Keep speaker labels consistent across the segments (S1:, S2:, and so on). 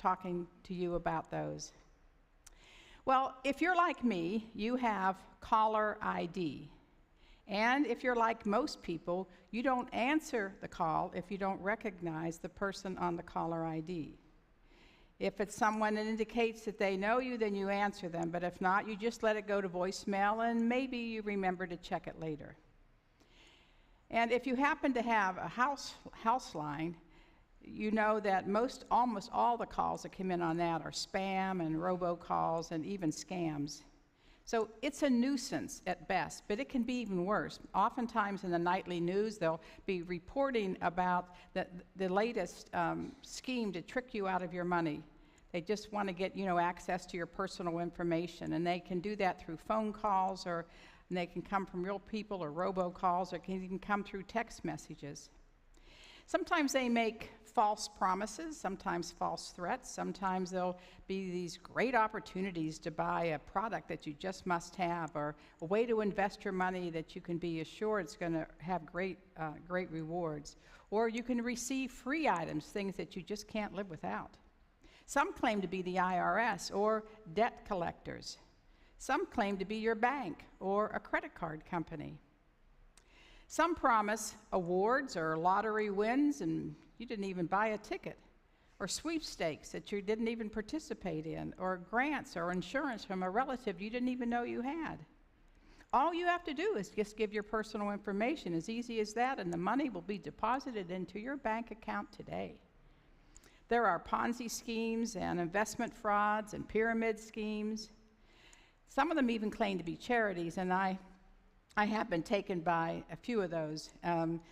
S1: talking to you about those. Well, if you're like me, you have caller ID. And if you're like most people, you don't answer the call if you don't recognize the person on the caller ID. If it's someone that indicates that they know you, then you answer them. But if not, you just let it go to voicemail, and maybe you remember to check it later. And if you happen to have a house line, you know that almost all the calls that come in on that are spam and robocalls and even scams. So it's a nuisance at best, but it can be even worse. Oftentimes in the nightly news, they'll be reporting about the latest scheme to trick you out of your money. They just want to get, access to your personal information, and they can do that through phone calls, and they can come from real people or robocalls, or can even come through text messages. Sometimes they make false promises, sometimes false threats. Sometimes there'll be these great opportunities to buy a product that you just must have, or a way to invest your money that you can be assured it's going to have great rewards. Or you can receive free items, things that you just can't live without. Some claim to be the IRS or debt collectors. Some claim to be your bank or a credit card company. Some promise awards or lottery wins, and you didn't even buy a ticket, or sweepstakes that you didn't even participate in, or grants or insurance from a relative you didn't even know you had. All you have to do is just give your personal information, as easy as that, and the money will be deposited into your bank account today. There are Ponzi schemes and investment frauds and pyramid schemes. Some of them even claim to be charities, and I have been taken by a few of those,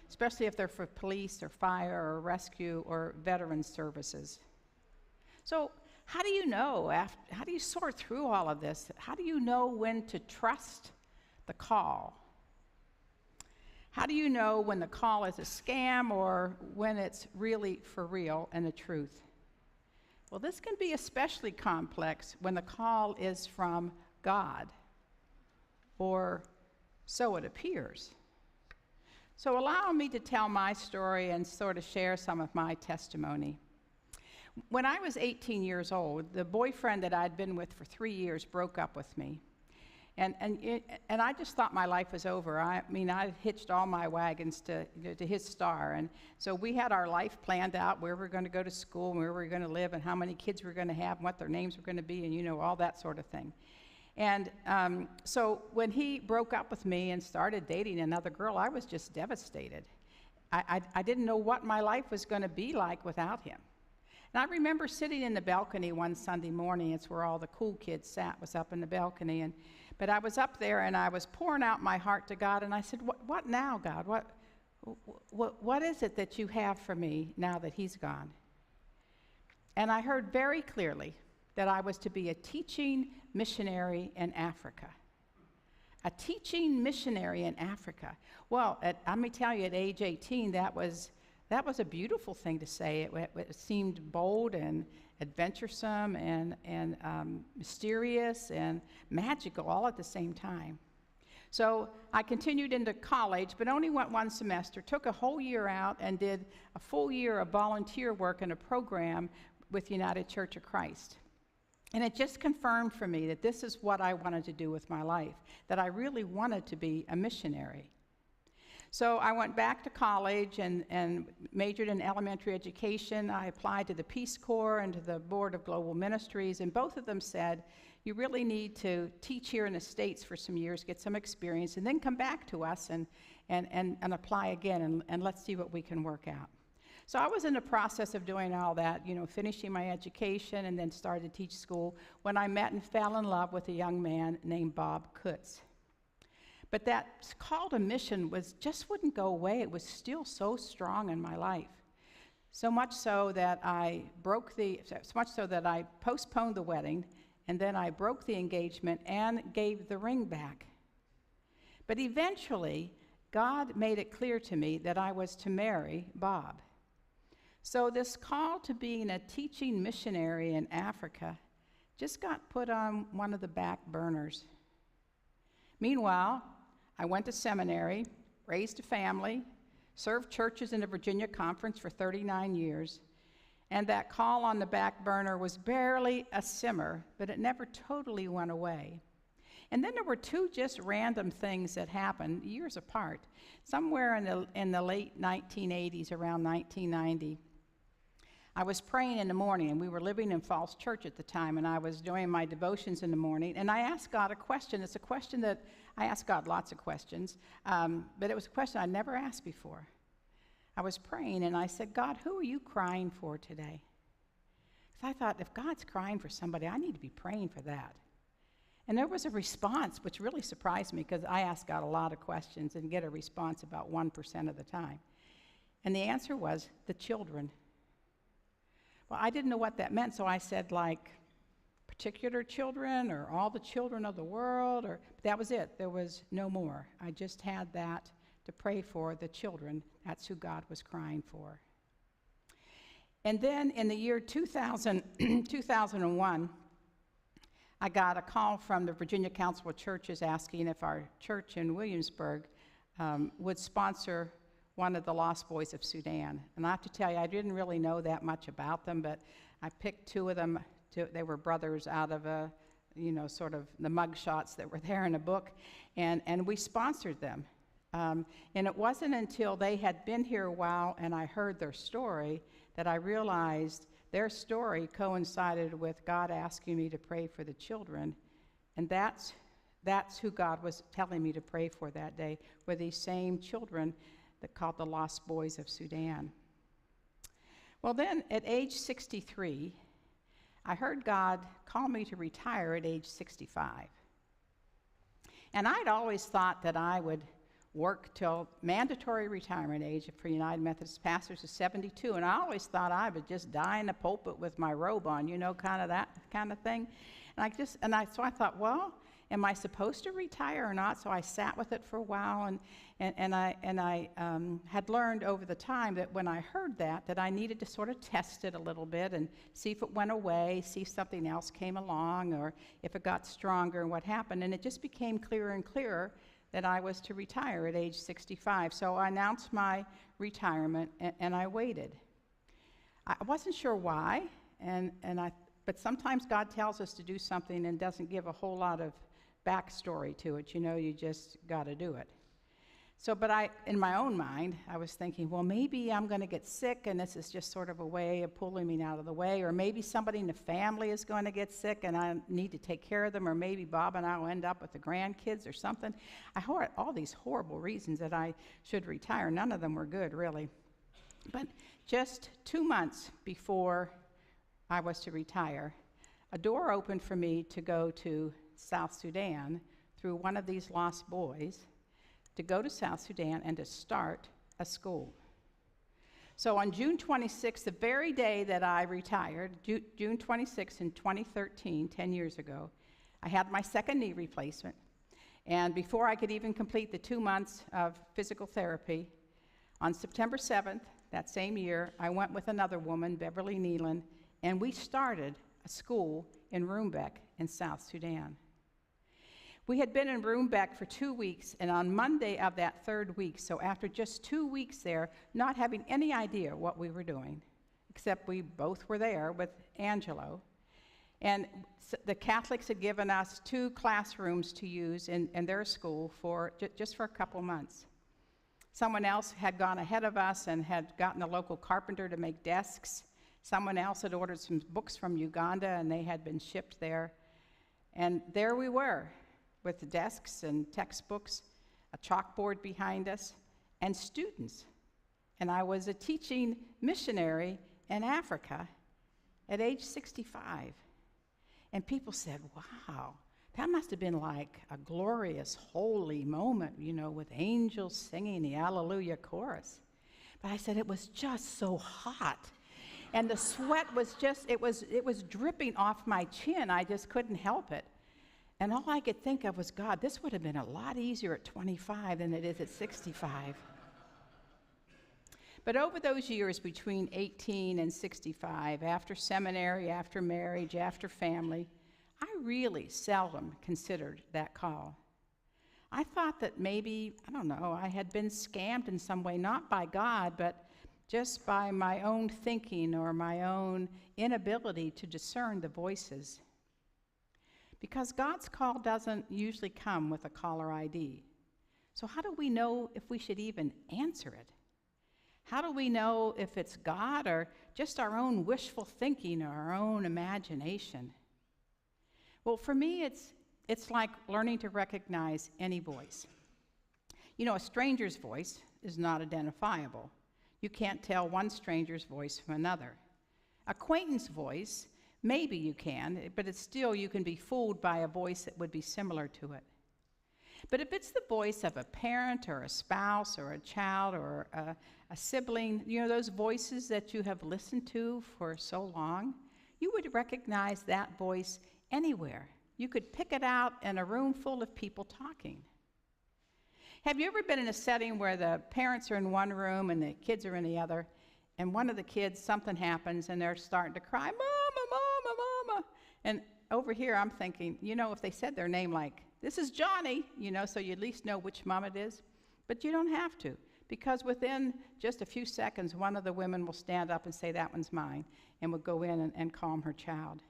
S1: especially if they're for police or fire or rescue or veteran services. So how do you know? How do you sort through all of this? How do you know when to trust the call? How do you know when the call is a scam or when it's really for real and the truth? Well, this can be especially complex when the call is from God, or so it appears. So allow me to tell my story and sort of share some of my testimony. When I was 18 years old, the boyfriend that I'd been with for 3 years broke up with me. And I just thought my life was over. I hitched all my wagons to his star. And so we had our life planned out, where we were going to go to school, and where we were going to live, and how many kids we were going to have, and what their names were going to be, and all that sort of thing. And so when he broke up with me and started dating another girl, I was just devastated. I didn't know what my life was going to be like without him. And I remember sitting in the balcony one Sunday morning. It's where all the cool kids sat, was up in the balcony. But I was up there, and I was pouring out my heart to God, and I said, what now, God? What is it that you have for me now that he's gone? And I heard very clearly that I was to be a teaching missionary in Africa. A teaching missionary in Africa. Well, let me tell you, at age 18, that was a beautiful thing to say. It seemed bold and adventuresome and mysterious and magical all at the same time. So I continued into college, but only went one semester, took a whole year out, and did a full year of volunteer work in a program with United Church of Christ. And it just confirmed for me that this is what I wanted to do with my life, that I really wanted to be a missionary. So I went back to college and majored in elementary education. I applied to the Peace Corps and to the Board of Global Ministries, and both of them said, you really need to teach here in the States for some years, get some experience, and then come back to us and apply again, and let's see what we can work out. So I was in the process of doing all that, finishing my education, and then started to teach school, when I met and fell in love with a young man named Bob Kutz. But that call to mission just wouldn't go away. It was still so strong in my life. So much so that I postponed the wedding, and then I broke the engagement and gave the ring back. But eventually, God made it clear to me that I was to marry Bob. So this call to being a teaching missionary in Africa just got put on one of the back burners. Meanwhile, I went to seminary, raised a family, served churches in the Virginia Conference for 39 years, And that call on the back burner was barely a simmer, but it never totally went away. And then there were two just random things that happened years apart. Somewhere in the late 1980s, around 1990, I was praying in the morning, and we were living in Falls Church at the time, and I was doing my devotions in the morning, and I asked God a question. It's a question that I asked God lots of questions, but it was a question I never asked before. I was praying, and I said, God, who are you crying for today? Because I thought, if God's crying for somebody, I need to be praying for that. And there was a response, which really surprised me, because I ask God a lot of questions and get a response about 1% of the time. And the answer was, the children. Well, I didn't know what that meant, so I said, like, particular children, or all the children of the world, or that was it. There was no more. I just had that to pray for, the children. That's who God was crying for. And then in the year 2001, I got a call from the Virginia Council of Churches asking if our church in Williamsburg would sponsor one of the lost boys of Sudan. And I have to tell you, I didn't really know that much about them, but I picked two of them. They were brothers out of sort of the mug shots that were there in the book, and we sponsored them. And it wasn't until they had been here a while and I heard their story that I realized their story coincided with God asking me to pray for the children. And that's who God was telling me to pray for that day, were these same children that called the lost boys of Sudan. Well, then at age 63, I heard God call me to retire at age 65. And I'd always thought that I would work till mandatory retirement age for United Methodist pastors is 72, and I always thought I would just die in the pulpit with my robe on, kind of that kind of thing. So I thought, well, am I supposed to retire or not? So I sat with it for a while, and I had learned over the time that when I heard that I needed to sort of test it a little bit and see if it went away, see if something else came along, or if it got stronger and what happened. And it just became clearer and clearer that I was to retire at age 65. So I announced my retirement, and I waited. I wasn't sure why, but sometimes God tells us to do something and doesn't give a whole lot of backstory to it. You just got to do it. So, but in my own mind, I was thinking, well, maybe I'm going to get sick, and this is just sort of a way of pulling me out of the way, or maybe somebody in the family is going to get sick, and I need to take care of them, or maybe Bob and I will end up with the grandkids or something. I heard all these horrible reasons that I should retire. None of them were good, really. But just 2 months before I was to retire, a door opened for me to go to South Sudan through one of these lost boys, to go to South Sudan and to start a school. So on June 26th, the very day that I retired, June 26th in 2013, 10 years ago, I had my second knee replacement. And before I could even complete the 2 months of physical therapy, on September 7th, that same year, I went with another woman, Beverly Nealon, and we started a school in Rumbek in South Sudan. We had been in Rumbek for 2 weeks, and on Monday of that third week, so after just 2 weeks there, not having any idea what we were doing, except we both were there with Angelo, and the Catholics had given us 2 classrooms to use in their school just for a couple months. Someone else had gone ahead of us and had gotten a local carpenter to make desks. Someone else had ordered some books from Uganda, and they had been shipped there. And there we were, with the desks and textbooks, a chalkboard behind us, and students. And I was a teaching missionary in Africa at age 65. And people said, wow, that must have been like a glorious, holy moment, with angels singing the Alleluia chorus. But I said, it was just so hot. And the sweat was it was dripping off my chin. I just couldn't help it. And all I could think of was, God, this would have been a lot easier at 25 than it is at 65. But over those years between 18 and 65, after seminary, after marriage, after family, I really seldom considered that call. I thought that maybe, I had been scammed in some way, not by God, but just by my own thinking or my own inability to discern the voices. Because God's call doesn't usually come with a caller ID. So how do we know if we should even answer it? How do we know if it's God or just our own wishful thinking or our own imagination? Well, for me, it's like learning to recognize any voice. You know, a stranger's voice is not identifiable. You can't tell one stranger's voice from another. Acquaintance voice, maybe you can, but it's still, you can be fooled by a voice that would be similar to it. But if it's the voice of a parent or a spouse or a child or a sibling, you know, those voices that you have listened to for so long, you would recognize that voice anywhere. You could pick it out in a room full of people talking. Have you ever been in a setting where the parents are in one room and the kids are in the other, and one of the kids, something happens, and they're starting to cry, "Mama, Mama, Mama." And over here, I'm thinking, you know, if they said their name like, "This is Johnny," you know, so you at least know which mom it is. But you don't have to, because within just a few seconds, one of the women will stand up and say, "That one's mine," and will go in and calm her child.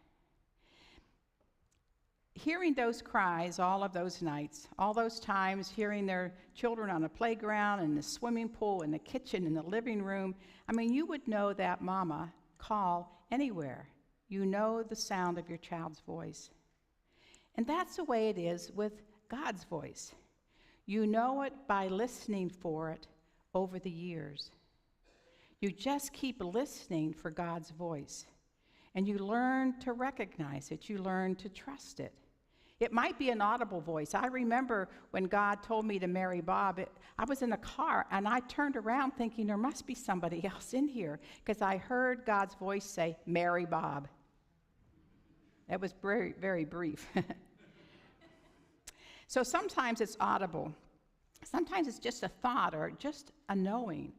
S1: Hearing those cries all of those nights, all those times, hearing their children on a playground, in the swimming pool, in the kitchen, in the living room, I mean, you would know that mama call anywhere. You know the sound of your child's voice. And that's the way it is with God's voice. You know it by listening for it over the years. You just keep listening for God's voice, and you learn to recognize it. You learn to trust it. It might be an audible voice. I remember when God told me to marry Bob, I was in a car, and I turned around thinking there must be somebody else in here, because I heard God's voice say, "Marry Bob." It was very, very brief. So sometimes it's audible. Sometimes it's just a thought or just a knowing.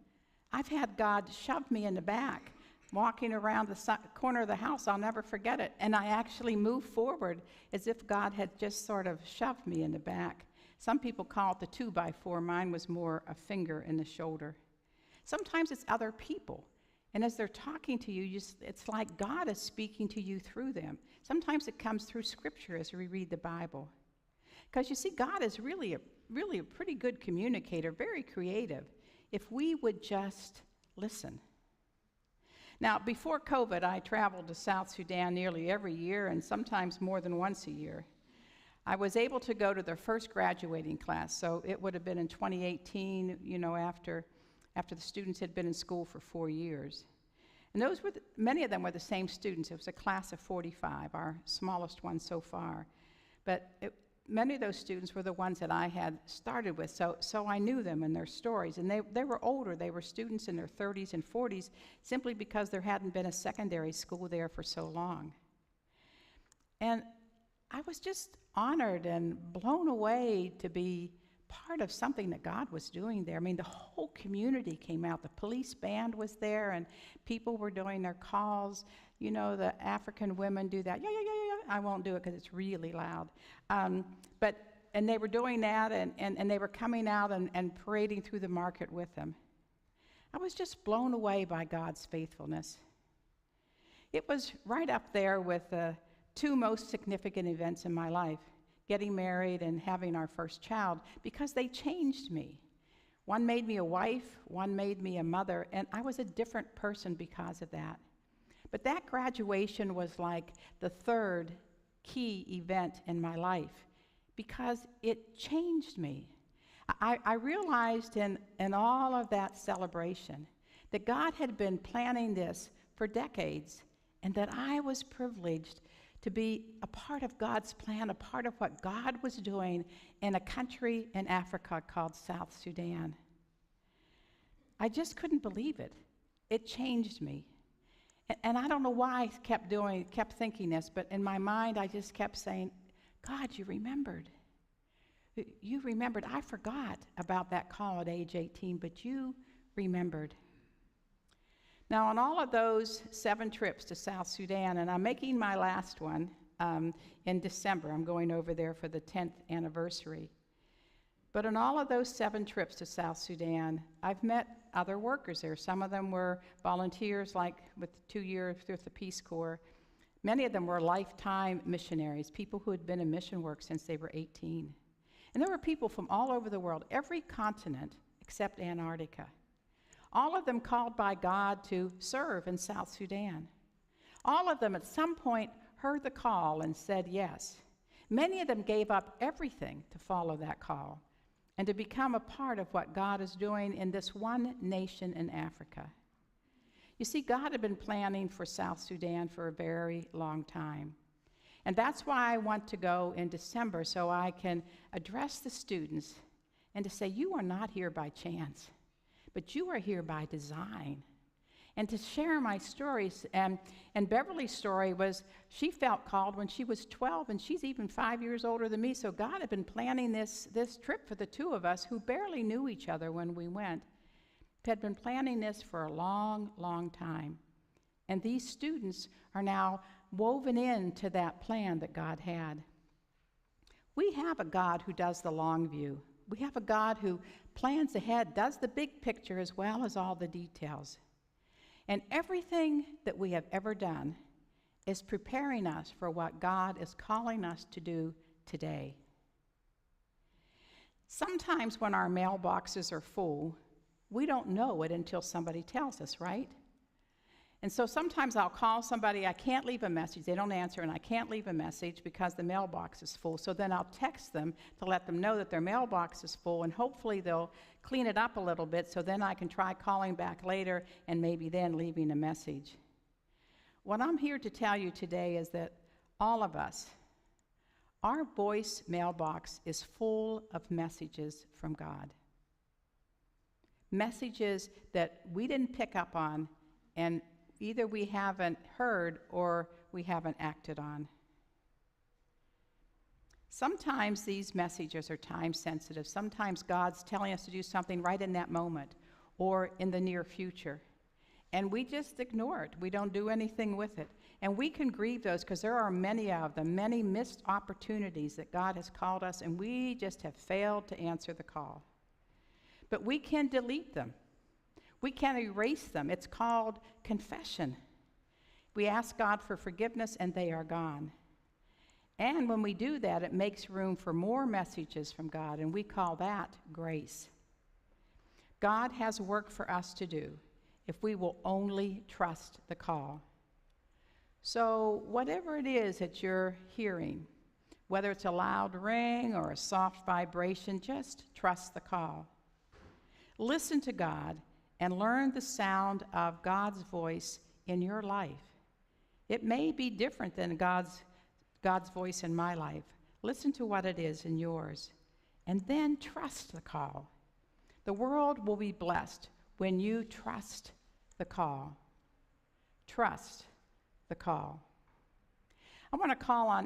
S1: I've had God shove me in the back, walking around the corner of the house. I'll never forget it. And I actually moved forward as if God had just sort of shoved me in the back. Some people call it the 2x4. Mine was more a finger in the shoulder. Sometimes it's other people. And as they're talking to you, it's like God is speaking to you through them. Sometimes it comes through Scripture as we read the Bible. Because you see, God is really a pretty good communicator, very creative, if we would just listen. Now, before COVID, I traveled to South Sudan nearly every year, and sometimes more than once a year. I was able to go to their first graduating class, so it would have been in 2018, you know, after the students had been in school for 4 years. And those were many of them were the same students. It was a class of 45, our smallest one so far. But many of those students were the ones that I had started with, so I knew them and their stories. And they were older. They were students in their 30s and 40s, simply because there hadn't been a secondary school there for so long. And I was just honored and blown away to be part of something that God was doing there. I mean, the whole community came out. The police band was there, and people were doing their calls. You know, the African women do that. Yeah. I won't do it because it's really loud. And they were doing that, and they were coming out and parading through the market with them. I was just blown away by God's faithfulness. It was right up there with the two most significant events in my life, getting married and having our first child, because they changed me. One made me a wife, one made me a mother, and I was a different person because of that. But that graduation was like the third key event in my life, because it changed me. I realized in all of that celebration that God had been planning this for decades, and that I was privileged to be a part of God's plan, a part of what God was doing in a country in Africa called South Sudan. I just couldn't believe it. It changed me. And I don't know why I kept thinking this, but in my mind I just kept saying, "God, you remembered. You remembered. I forgot about that call at age 18, but you remembered." Now, on all of those 7 trips to South Sudan, and I'm making my last one in December. I'm going over there for the 10th anniversary. But in all of those 7 trips to South Sudan, I've met other workers there. Some of them were volunteers, like with 2 years with the Peace Corps. Many of them were lifetime missionaries, people who had been in mission work since they were 18. And there were people from all over the world, every continent except Antarctica. All of them called by God to serve in South Sudan. All of them at some point heard the call and said yes. Many of them gave up everything to follow that call and to become a part of what God is doing in this one nation in Africa. You see, God had been planning for South Sudan for a very long time. And that's why I want to go in December, so I can address the students and to say, you are not here by chance, but you are here by design. And to share my stories. And Beverly's story was, she felt called when she was 12, and she's even 5 years older than me. So God had been planning this trip for the two of us who barely knew each other when we went. Had been planning this for a long, long time. And these students are now woven into that plan that God had. We have a God who does the long view. We have a God who plans ahead, does the big picture as well as all the details. And everything that we have ever done is preparing us for what God is calling us to do today. Sometimes when our mailboxes are full, we don't know it until somebody tells us, right? And so sometimes I'll call somebody, I can't leave a message, they don't answer, and I can't leave a message because the mailbox is full. So then I'll text them to let them know that their mailbox is full, and hopefully they'll clean it up a little bit so then I can try calling back later and maybe then leaving a message. What I'm here to tell you today is that all of us, our voice mailbox is full of messages from God. Messages that we didn't pick up on, and either we haven't heard or we haven't acted on. Sometimes these messages are time sensitive. Sometimes God's telling us to do something right in that moment or in the near future. And we just ignore it. We don't do anything with it. And we can grieve those because there are many of them, many missed opportunities that God has called us, and we just have failed to answer the call. But we can delete them. We can erase them. It's called confession. We ask God for forgiveness, and they are gone. And when we do that, it makes room for more messages from God, and we call that grace. God has work for us to do if we will only trust the call. So whatever it is that you're hearing, whether it's a loud ring or a soft vibration, just trust the call. Listen to God and learn the sound of God's voice in your life. It may be different than God's voice in my life. Listen to what it is in yours, and then trust the call. The world will be blessed when you trust the call. Trust the call. I want to call on